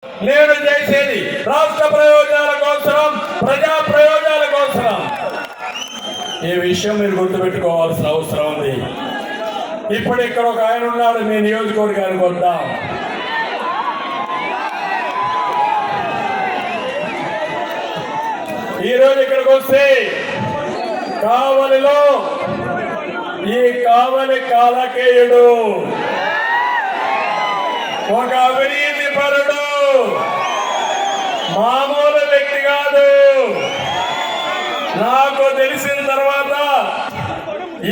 నేను చేసేది రాష్ట్ర ప్రయోజనాల కోసం, ప్రజా ప్రయోజనాల కోసం. ఈ విషయం మీరు గుర్తుపెట్టుకోవాల్సిన అవసరం ఉంది. ఇప్పుడు ఇక్కడ ఒక ఆయన ఉన్నాడు, మీ నియోజకవర్గానికి వద్దాం. ఈరోజు ఇక్కడికి వస్తే కావలిలో ఈ కావలి కాలకేయుడు ఒక అవినీతి పరుడు, మామూలు వ్యక్తి కాదు. నాకు తెలిసిన తర్వాత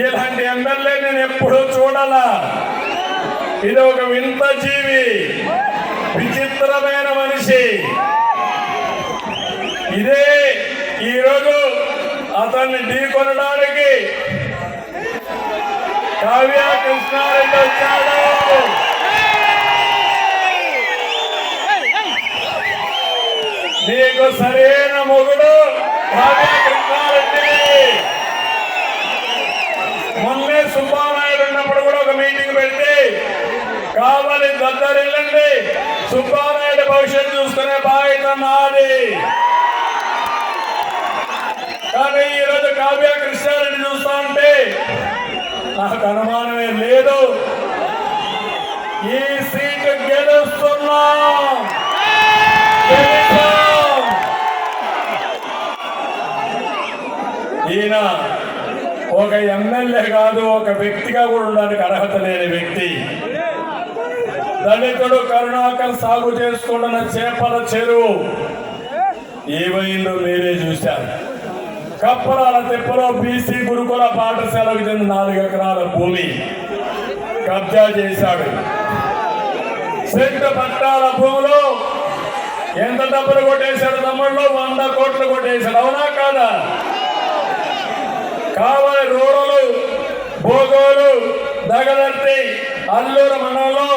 ఇలాంటి ఎమ్మెల్యే నేను ఎప్పుడూ చూడాలా. ఇది ఒక వింత జీవి, విచిత్రమైన మనిషి. ఇదే ఈరోజు అతన్ని ఢీకొనడానికి కావ్య కృష్ణారెడ్డి వచ్చాడు. నీకు సరైన మొగుడు కావ్య కృష్ణారెడ్డి. మొన్నే సుబ్బానాయుడు ఉన్నప్పుడు కూడా ఒక మీటింగ్ పెట్టి కావాలి దద్దరిల్లండి, సుబ్బానాయుడు భవిష్యత్తు చూసుకునే బాధ్యత నాది. కానీ ఈరోజు కావ్య కృష్ణారెడ్డి చూస్తా ఉంటే నాకు అనుమానమే లేదు, ఈ సీటు గెలుస్తున్నాం. ఈయన ఒక ఎమ్మెల్యే కాదు, ఒక వ్యక్తిగా కూడా ఉండడానికి అర్హత లేని వ్యక్తి. దళితుడు కరుణాకర్ సాగు చేసుకుంటున్న చేపల చెరువు ఏమైందో మీరే చూశారు. కప్పరాల తిప్పలో బీసీ గురుకుల పాఠశాలకు చెందిన 4 ఎకరాల భూమి కబ్జా చేశాడు. సెంటు పట్టాల భూమిలో ఎంత డబ్బులు కొట్టేశాడు తమ్ముళ్ళు? 100 కోట్లు కొట్టేశాడు. అవునా కాదా? కావలి రూరలు, భోగోలు, దగదర్తి, అల్లూరు మండలంలో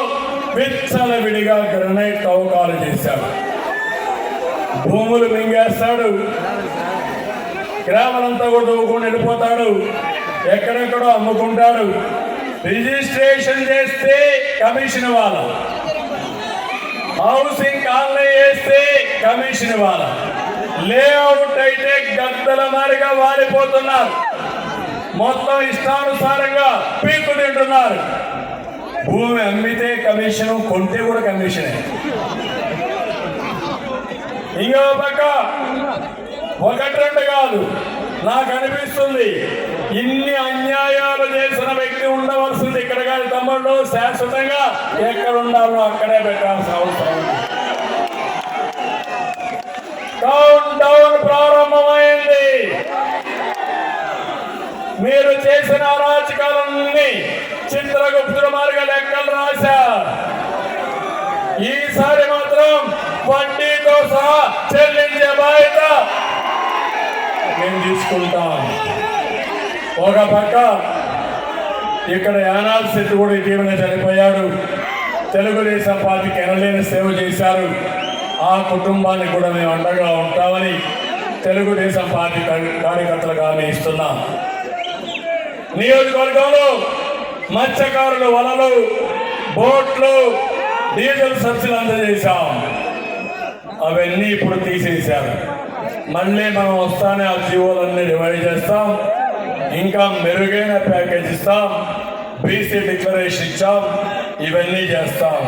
విచ్చల విడిగా గ్రనైట్ తవ్వకాలు చేశాడు. భూములు మింగేస్తాడు, గ్రామాలంతా కూడా తవ్వుకొని వెళ్ళిపోతాడు, ఎక్కడెక్కడో అమ్ముకుంటాడు. రిజిస్ట్రేషన్ చేస్తే కమిషన్ వాళ్ళ, హౌసింగ్ కాలనీ వేస్తే కమిషన్ వాళ్ళ, లేఅవుట్ అయితే గద్దల మారిగా వారిపోతున్నారు. మొత్తం ఇష్టానుసారంగా పీక్కు తింటున్నారు. భూమి అమ్మితే కమిషను, కొంటే కూడా కమిషనే. ఇంకో పక్క 1-2 కాదు, నాకు అనిపిస్తుంది ఇన్ని అన్యాయాలు చేసిన వ్యక్తి ఉండవలసింది ఇక్కడ కాదు తమ్ముళ్ళు. శాశ్వతంగా ఎక్కడ ఉండాలో అక్కడే పెట్టాల్సిన అవసరం ఉంది. కౌంట్ డౌన్ ప్రారంభమైంది. మీరు చేసిన అరాచకాలన్నీ చిత్రగుప్తుల మార్గ లెక్కలు రాశారు. ఈసారి మాత్రం వడ్డీతో సహా చెల్లించే బాధ్యత మేము తీసుకుంటాం. ఒక పక్క ఇక్కడ యానాల్ శెట్టి కూడా ఇటీవల చనిపోయాడు. తెలుగుదేశం పార్టీకి ఎనలేని సేవ చేశారు. ఆ కుటుంబానికి కూడా మేము అండగా ఉంటామని తెలుగుదేశం పార్టీ కార్యకర్తలుగా మేము ఇస్తున్నాం. నియోజకవర్గంలో మత్స్యకారులు వలలు, బోట్లు, డీజిల్ సబ్సిడీలు అందజేశాం. అవన్నీ ఇప్పుడు తీసేశారు. మళ్ళీ మనం వస్తానే ఆ జీవోలన్నీ రివైజ్ చేస్తాం. ఇంకా మెరుగైన ప్యాకేజ్ ఇస్తాం. బీసీ డిక్లరేషన్ ఇచ్చాం. ఇవన్నీ చేస్తాం.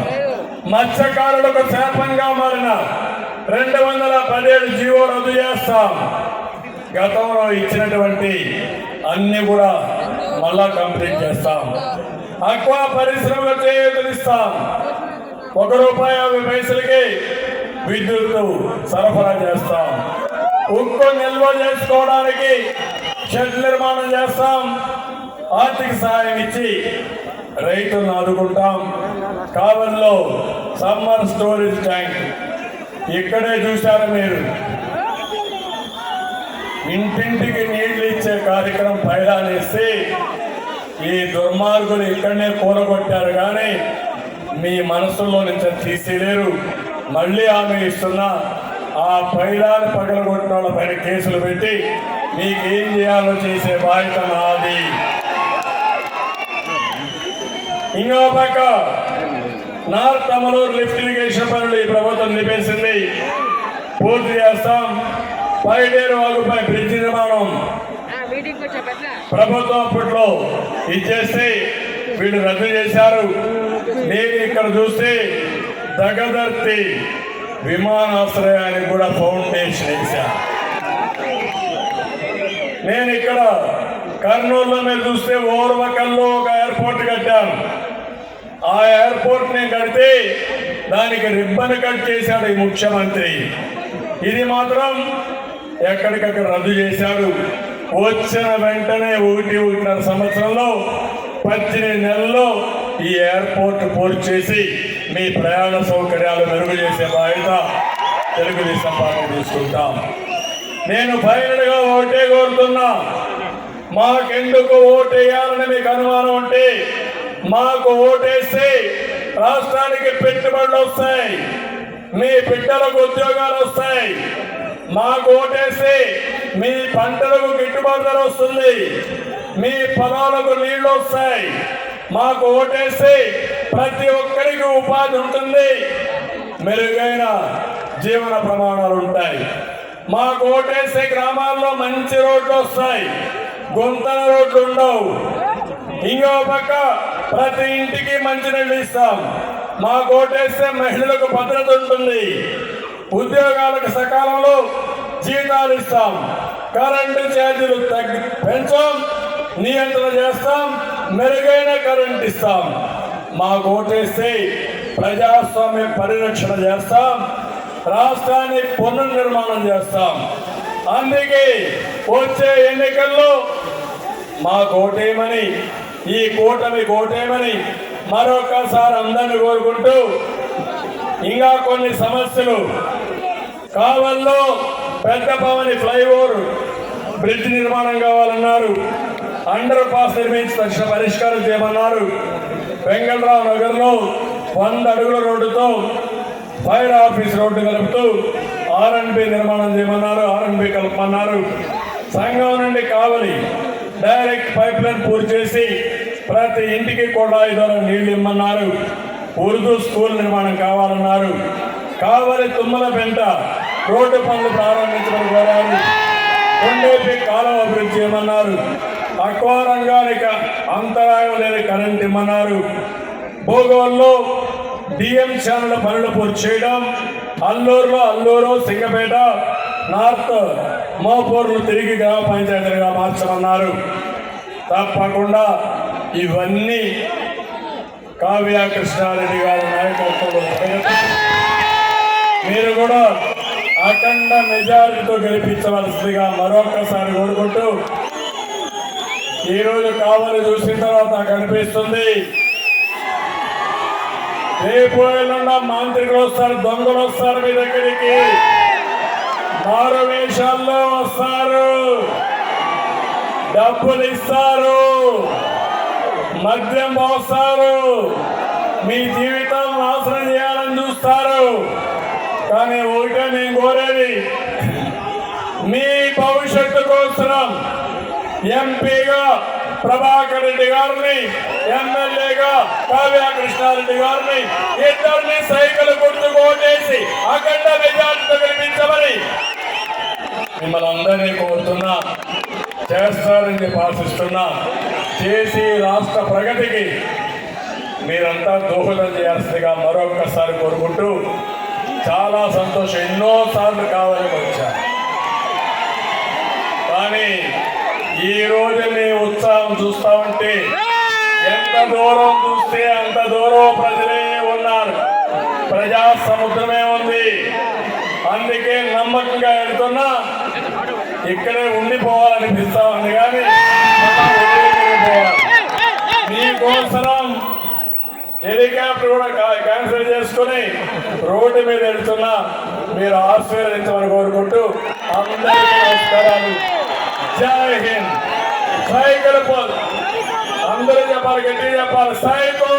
మత్స్యకారులకు శాపంగా మారిన 217 జీవో రద్దు చేస్తాం. గతంలో ఇచ్చినటువంటి అన్ని కూడా మళ్ళా కంప్లీట్ చేస్తాం. అక్వా పరిశ్రమకు చేయూతనిస్తాం. ₹1.50 విద్యుత్తు సరఫరా చేస్తాం. ఉక్కు నిల్వ చేసుకోవడానికి షెడ్ నిర్మాణం చేస్తాం. ఆర్థిక సహాయం ఇచ్చి రైతులను ఆదుకుంటాం. కావలిలో సమ్మర్ స్టోరేజ్ ట్యాంక్ ఇక్కడే చూశారు మీరు. ఇంటింటికి నీళ్లు ఇచ్చే కార్యక్రమం పైలానేస్తే ఈ దుర్మార్గులు ఇక్కడనే కూలగొట్టారు, కానీ మీ మనసులో నుంచి తీసేలేరు. మళ్ళీ ఆమె ఇస్తున్నా ఆ పైలాన్ని పగలగొట్టిన వాళ్ళ పైన కేసులు పెట్టి మీకేం చేయాలో చేసే బాధ్యత నాది. ఇంకో పక్క నార్త్ అమలూరు లిఫ్ట్ ఇరిగేషన్ పనులు ఈ ప్రభుత్వం నిలిపేసింది, పూర్తి చేస్తాం. పైడేరు వాగుపై బ్రిడ్జి నిర్మాణం ప్రభుత్వం అప్పట్లో ఇచ్చేసి వీళ్ళు రద్దు చేశారు. నేను ఇక్కడ చూస్తే దగదర్తి విమానాశ్రయానికి కూడా ఫౌండేషన్ వేశాను. నేను ఇక్కడ కర్నూలులో మీరు చూస్తే ఓర్వకల్లో ఒక ఎయిర్పోర్ట్ కట్టాను. ఆ ఎయిర్పోర్ట్ నేను కడితే దానికి రిబ్బన్ కట్ చేశాడు ఈ ముఖ్యమంత్రి. ఇది మాత్రం ఎక్కడికక్కడ రద్దు చేశాడు. వచ్చిన వెంటనే 1.5 సంవత్సరంలో 18 నెలల్లో ఈ ఎయిర్పోర్ట్ పూర్తి చేసి మీ ప్రయాణ సౌకర్యాలు మెరుగు చేసే బాధ్యత తెలుగుదేశం పార్టీ తీసుకుంటాం. నేను ఫైనల్గా ఓటే కోరుతున్నా, మాకెందుకు ఓటేయాలని మీకు అనుమానం ఉంటే మాకు ఓటేస్తే రాష్ట్రానికి పెట్టుబడులు వస్తాయి, మీ బిడ్డలకు ఉద్యోగాలు వస్తాయి. మాకు ఓటేస్తే మీ పంటలకు గిట్టుబాటు ధర వస్తుంది, మీ పొలాలకు నీళ్లు వస్తాయి. మాకు ఓటేస్తే ప్రతి ఒక్కరికి ఉపాధి ఉంటుంది, మెరుగైన జీవన ప్రమాణాలు ఉంటాయి. మాకు ఓటేస్తే గ్రామాల్లో మంచి రోడ్లు వస్తాయి, గుంతల రోడ్లు ఉండవు. ఇంకో పక్క ప్రతి ఇంటికి మంచినీళ్ళు ఇస్తాం. మాకు ఓటేస్తే మహిళలకు భద్రత ఉంటుంది, ఉద్యోగాలకు సకాలంలో జీతాలు ఇస్తాం, కరెంటు ఛార్జీలు పెంచాం, నియంత్రణ చేస్తాం, మెరుగైన కరెంట్ ఇస్తాం. మాకు ఓటేస్తే ప్రజాస్వామ్య పరిరక్షణ చేస్తాం, రాష్ట్రాన్ని పునర్నిర్మాణం చేస్తాం. అందుకే వచ్చే ఎన్నికల్లో మాకు ఓటేయమని, ఈ కూటమి ఓటేయమని మరొకసారి అందరిని కోరుకుంటూ, ఇంకా కొన్ని సమస్యలు కావల్లో పెద్ద పవని ఫ్లైఓవర్ బ్రిడ్జ్ నిర్మాణం కావాలన్నారు, అండర్ పాస్ నిర్మించి తక్షణ పరిష్కారం చేయమన్నారు. వెంగళరావు నగర్లో 100 అడుగుల రోడ్డుతో ఫైర్ ఆఫీస్ రోడ్డు కలుపుతూ R&B నిర్మాణం చేయమన్నారు, R&B కలపమన్నారు. సంఘం నుండి కావలి డైరెక్ట్ పైప్ లైన్ పూర్తి చేసి ప్రతి ఇంటికి కొడాయి ద్వారా నీళ్లు ఇమ్మన్నారు. ఉర్దూ స్కూల్ నిర్మాణం కావాలన్నారు. కావలి తుమ్మల పెంట రోడ్డు పనులు ప్రారంభించడం కోరారు. కొండేపి కాలువ అభివృద్ధి చేయమన్నారు. అక్వా రంగానికి అంతరాయం లేని కరెంట్ ఇమ్మన్నారు. భోగోల్లో డిఎం ఛానల్ పనులు పూర్తి చేయడం, అల్లూరు సింగపేట నార్త్ మోపూర్లు తిరిగి గ్రామ పంచాయతీలుగా మార్చమన్నారు. తప్పకుండా ఇవన్నీ కావ్య కృష్ణారెడ్డి గారి నాయకత్వంలో మీరు కూడా అఖండ మెజారిటీతో గెలిపించవలసిందిగా మరొక్కసారి కోరుకుంటూ, ఈరోజు కావాలి చూసిన తర్వాత నాకు అనిపిస్తుంది, రేపు ఎల్లుండా మాంత్రికులు వస్తారు, దొంగలు వస్తారు, మీ దగ్గరికి మారు వేషాల్లో వస్తారు, డబ్బులు ఇస్తారు, మద్యం పోస్తారు, మీ జీవితం నాశనం చేయాలని చూస్తారు. కానీ ఒకటే నేను కోరేది, మీ భవిష్యత్తు కోసం ఎంపీగా ప్రభాకర్ రెడ్డి గారిని, ఎమ్మెల్యేగా కావ్య కృష్ణారెడ్డి గారిని ఇద్దరిని సైకిల్ గుర్తుకు ఓటేసి అఖండ మెజార్టీతో గెలిపించమని మిమ్మల్ని అందరినీ కోరుతున్నా. చేస్తారని చెప్పి ఆశిస్తున్నా. చేసి రాష్ట్ర ప్రగతికి మీరంతా దోహదం చేయాల్సిందిగా మరొకసారి కోరుకుంటూ, చాలా సంతోషం. ఎన్నోసార్లు కావాలని వచ్చా, కానీ ఈ రోజు మీ ఉత్సాహం చూస్తా ఉంటే ఎంత దూరం చూస్తే అంత దూరం ప్రజలే ఉన్నారు, ప్రజా సముద్రమే ఉంది. అందుకే నమ్మకంగా వెళ్తున్నా, ఇక్కడే ఉండిపోవాలనిపిస్తా ఉంది, కానీ మీకోసరం హెలికాప్టర్ కూడా క్యాన్సిల్ చేసుకుని రోడ్డు మీద వెళ్తున్నా. మీరు ఆశీర్వదించమని కోరుకుంటూ అందరికీ నమస్కారాలు. జై హింద్. సైకిల్ అందరూ చెప్పాలి, గట్టిగా చెప్పాలి, సైకిల్.